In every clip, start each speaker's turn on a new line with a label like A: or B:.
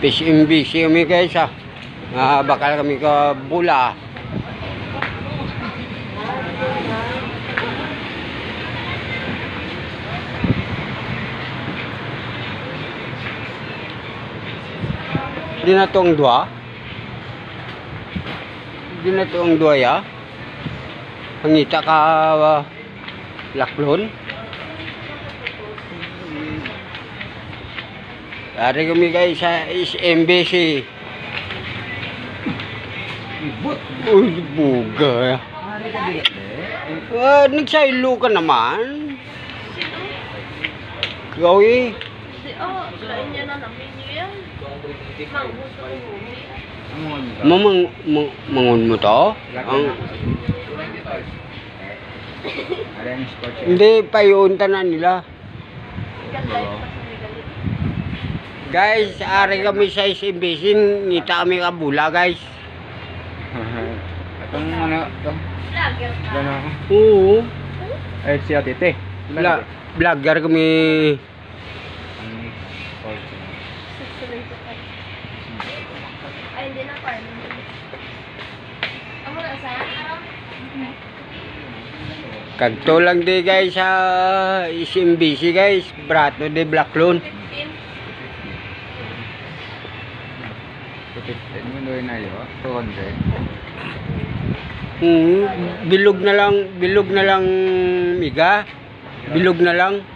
A: Busy kami guys ha. Bakal kami ke bola. Di na to ang dua. Di na to ang dua ya. Pangita ka laklon. Dari kami guys sa SMBC. Uy, buga. Nagsaylo ka naman. Ikaw eh.
B: Lain niya na namin yan.
A: Mangun mo to? Hindi, payunta na nila. Guys, ari kami sa SMBC, ngita kami kabula guys.
C: Itong ano, itong gano'n ako.
A: Oo.
C: Eh, si Atite.
A: Vlogger kami.
B: Ay, hindi na farm. Amo na sa
A: Kagto lang di guys sa SMBC guys. Brato de Blacklon.
C: 215 mo doon na yun. 200.
A: Bilog na lang miga. Bilog na lang.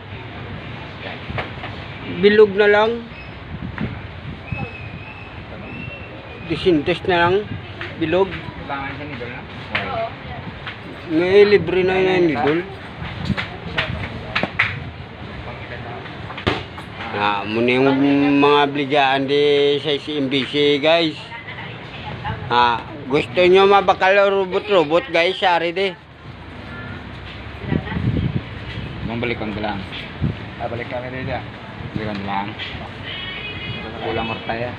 A: Disintes na lang. Bilog.
C: Bangan siya ni Dol na?
B: Oo.
A: May libre na yan idol. Muna yung mga bligaan di sa SMBC guys. Gusto nyo mabakal robot guys, sari di.
C: Balikan ko lang. Balik kami dito. Balikan lang. Kulang ortaya.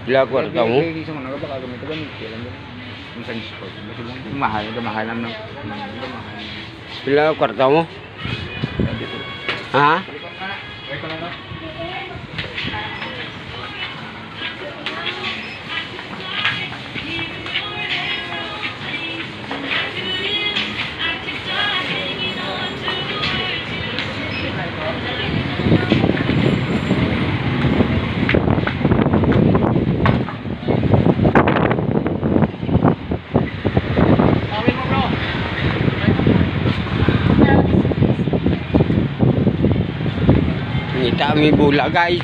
A: Bila kwarta mo?
C: Hindi mo na baka gamit ko gamit lang din. Minsan sport. Mahal naman ng mahal.
A: Bila kwarta mo? Ha? Kita kami bola guys.